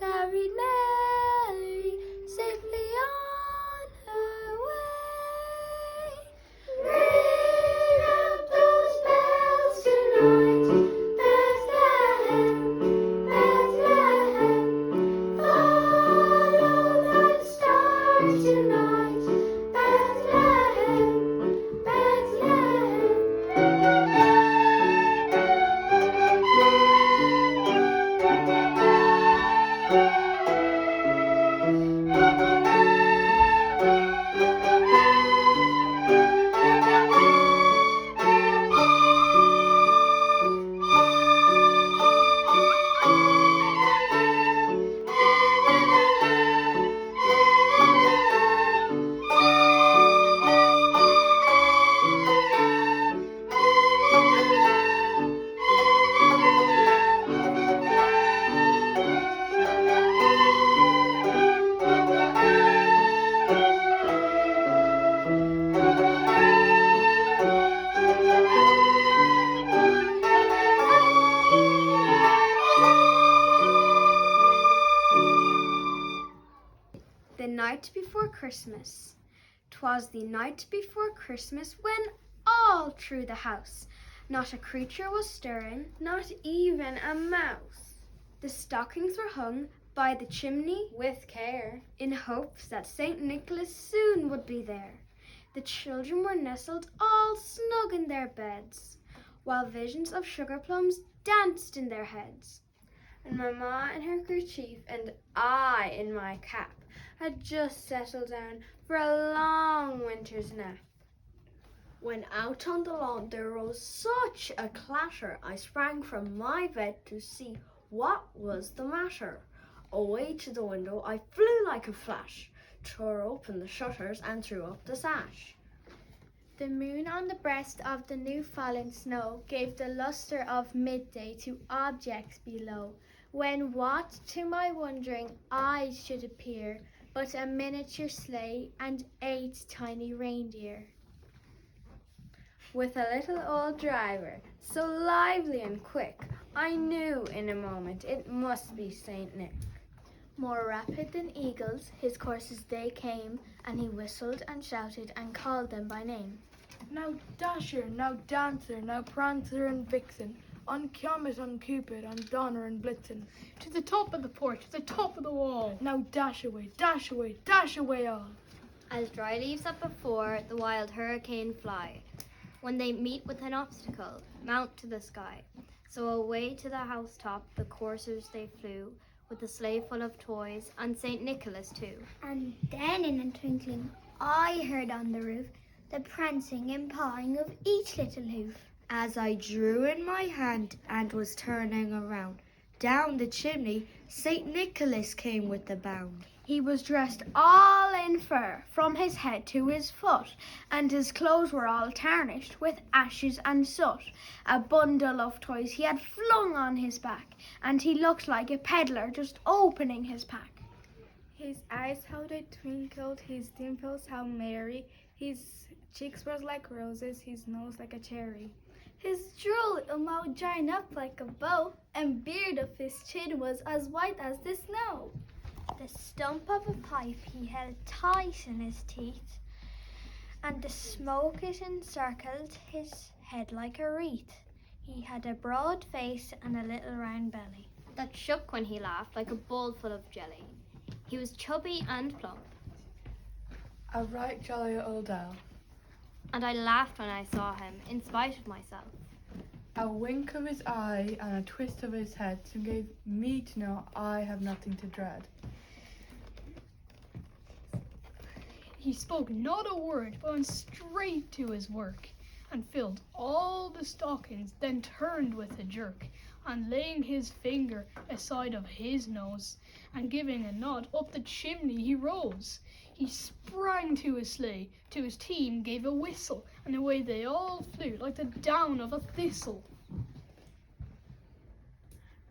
carried Mary safely on her way. Ring out those bells tonight, Bethlehem, Bethlehem. Follow that star tonight, Bethlehem, Bethlehem. The night before Christmas. 'Twas the night before Christmas when all through the house not a creature was stirring, not even a mouse. The stockings were hung by the chimney with care, in hopes that St. Nicholas soon would be there. The children were nestled all snug in their beds, while visions of sugar plums danced in their heads. And Mamma in her kerchief and I in my cap had just settled down for a long winter's nap. When out on the lawn there rose such a clatter, I sprang from my bed to see what was the matter. Away to the window I flew like a flash, tore open the shutters and threw up the sash. The moon on the breast of the new fallen snow gave the lustre of midday to objects below, when what to my wondering eyes should appear but a miniature sleigh and 8 tiny reindeer. With a little old driver, so lively and quick, I knew in a moment it must be Saint Nick. More rapid than eagles, his coursers they came, and he whistled and shouted and called them by name. Now Dasher, now Dancer, now Prancer and Vixen, on Comet, on Cupid, on Donner and Blitzen. To the top of the porch, to the top of the wall. Now dash away all. As dry leaves up before the wild hurricane fly, when they meet with an obstacle, mount to the sky. So away to the housetop the coursers they flew, with a sleigh full of toys, and St. Nicholas too. And then in a twinkling I heard on the roof the prancing and pawing of each little hoof. As I drew in my hand and was turning around, down the chimney St. Nicholas came with a bound. He was dressed all in fur, from his head to his foot, and his clothes were all tarnished with ashes and soot. A bundle of toys he had flung on his back, and he looked like a peddler just opening his pack. His eyes how they twinkled, his dimples how merry, his cheeks were like roses, his nose like a cherry. His droll mouth joined up like a bow, and beard of his chin was as white as the snow. The stump of a pipe he held tight in his teeth, and the smoke it encircled his head like a wreath. He had a broad face and a little round belly that shook when he laughed like a bowl full of jelly. He was chubby and plump, A right jolly old owl. and I laughed when I saw him, in spite of myself. A wink of his eye and a twist of his head soon gave me to know I have nothing to dread. He spoke not a word, but went straight to his work, and filled all the stockings, then turned with a jerk, and laying his finger aside of his nose, and giving a nod, up the chimney he rose. He sprang to his sleigh, to his team gave a whistle, and away they all flew like the down of a thistle.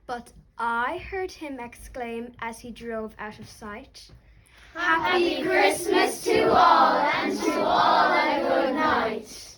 But I heard him exclaim as he drove out of sight, Happy Christmas to all, and to all a good night.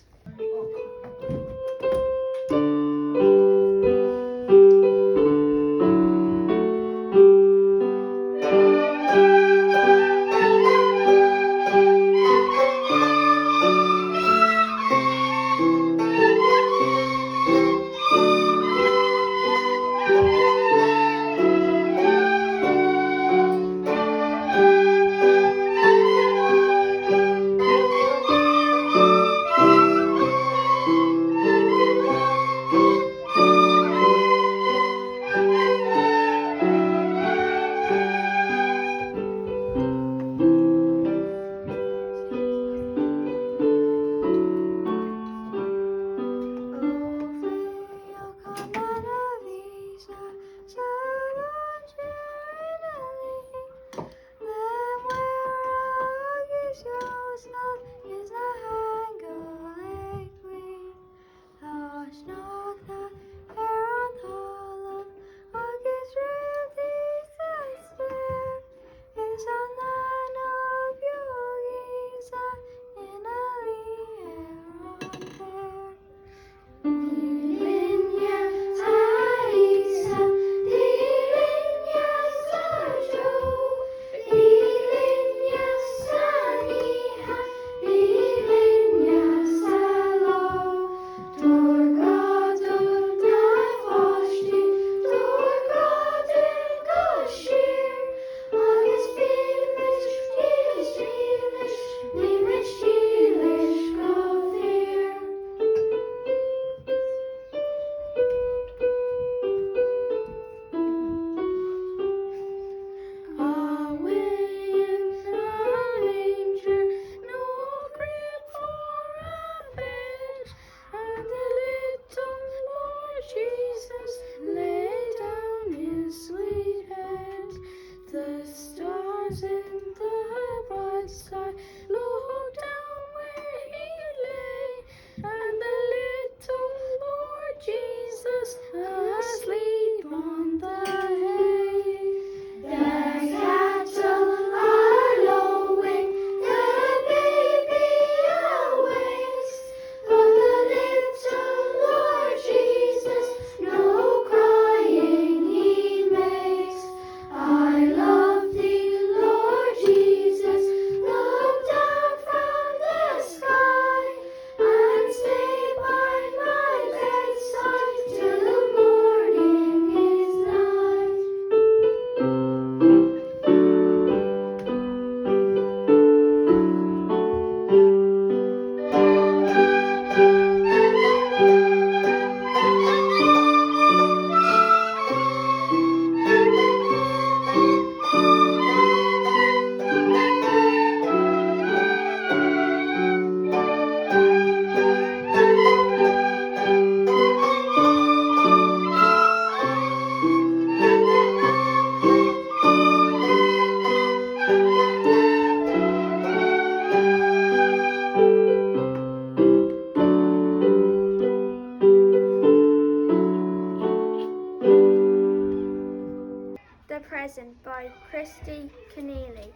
present by Christy Keneally.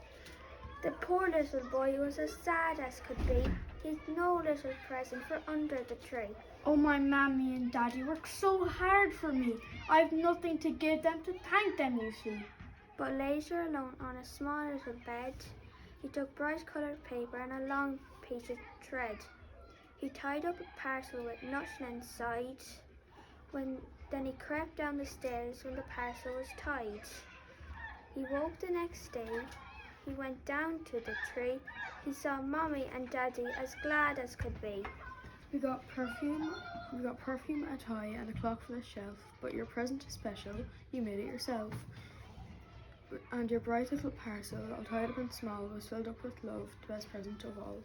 The poor little boy was as sad as could be. He'd no little present for under the tree. Oh, my mammy and daddy work so hard for me. I've nothing to give them to thank them, you see. But later alone on a small little bed, he took bright coloured paper and a long piece of thread. He tied up a parcel with nothing inside. Then he crept down the stairs when the parcel was tied. He woke the next day. He went down to the tree. He saw Mommy and Daddy as glad as could be. We got perfume, a tie, and a clock for the shelf. But your present is special. You made it yourself. And your bright little parcel, all tied up and small, was filled up with love, the best present of all.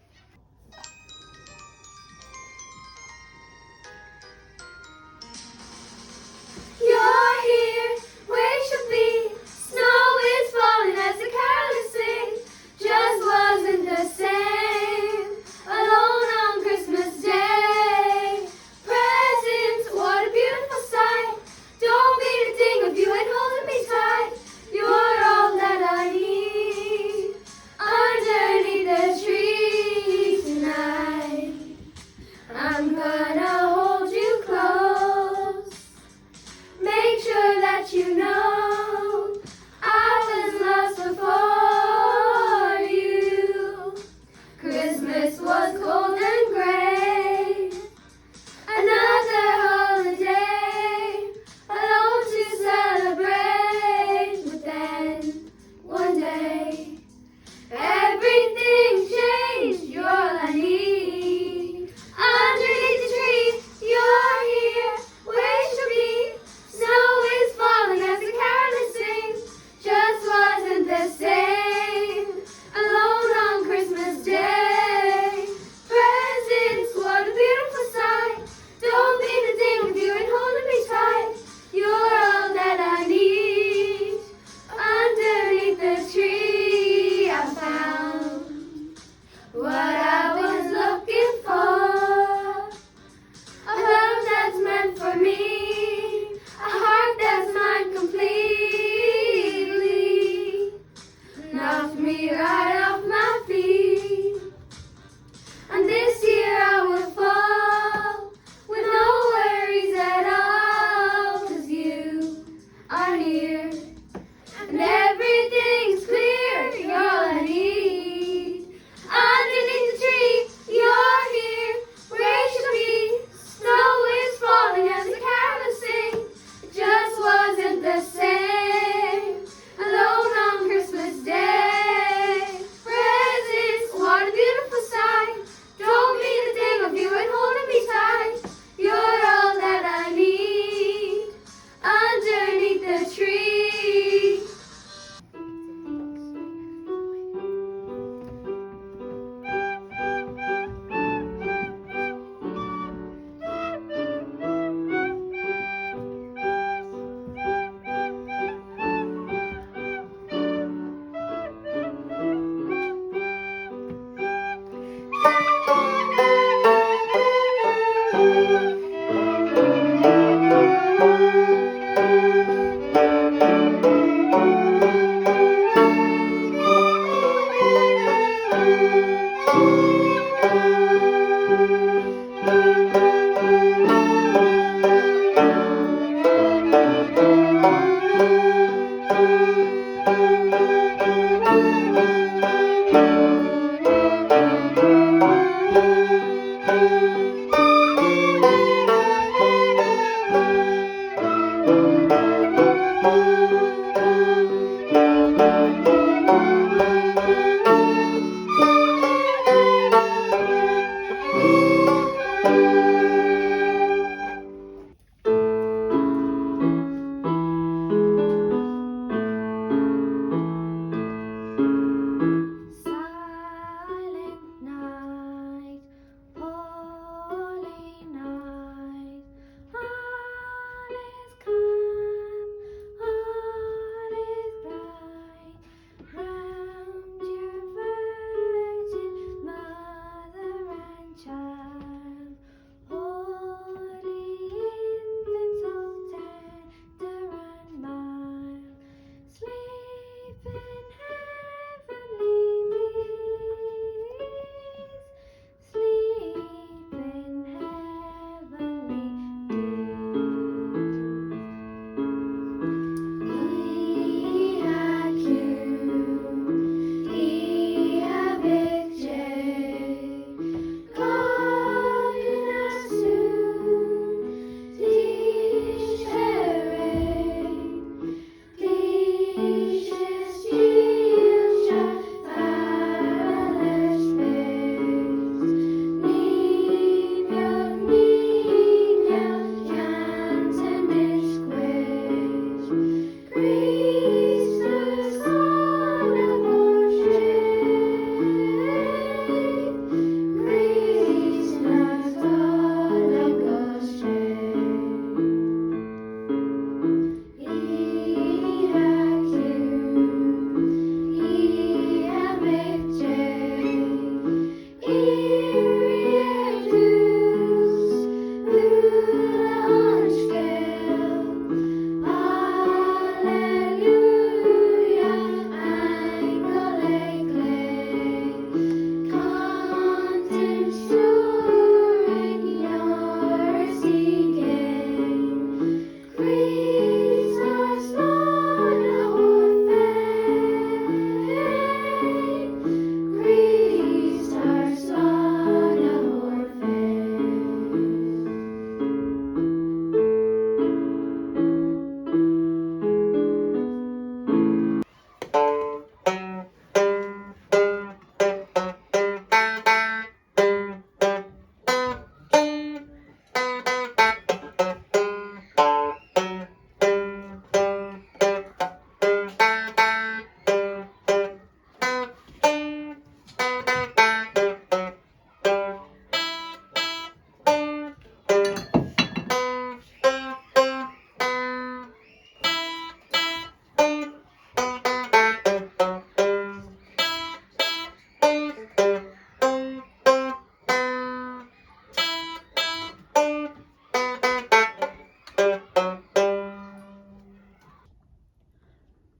You're here, where you should be. Snow is falling as the carolers sing. Just wasn't the same. Alone on Christmas Day. Presents, what a beautiful sight. Don't be a thing of you and holding me tight. You're all that I need underneath the tree.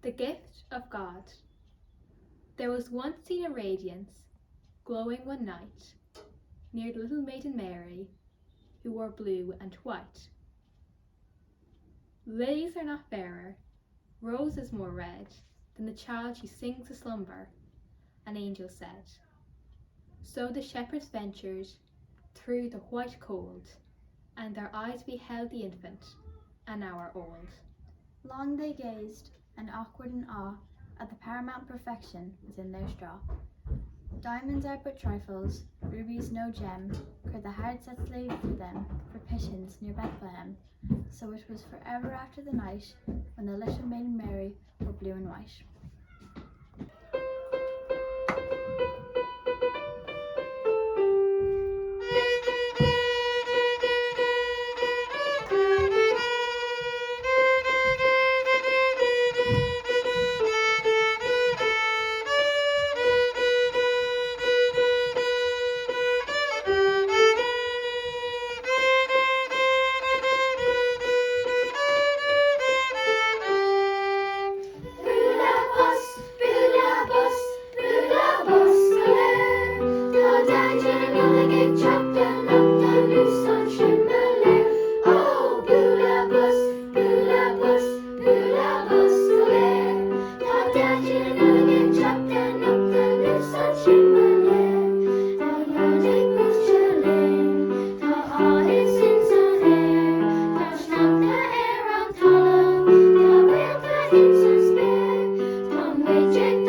The gift of God. There was once seen a radiance, glowing one night, near the little maiden Mary, who wore blue and white. Lilies are not fairer, roses more red, than the child she sings a slumber, an angel said. So the shepherds ventured through the white cold, and their eyes beheld the infant, an hour old. Long they gazed, and awkward in awe, at the paramount perfection within their straw. Diamonds are but trifles, rubies no gem, could the heart set slave for them, for pittance near Bethlehem. So it was forever after the night, when the little maiden Mary wore blue and white. Reject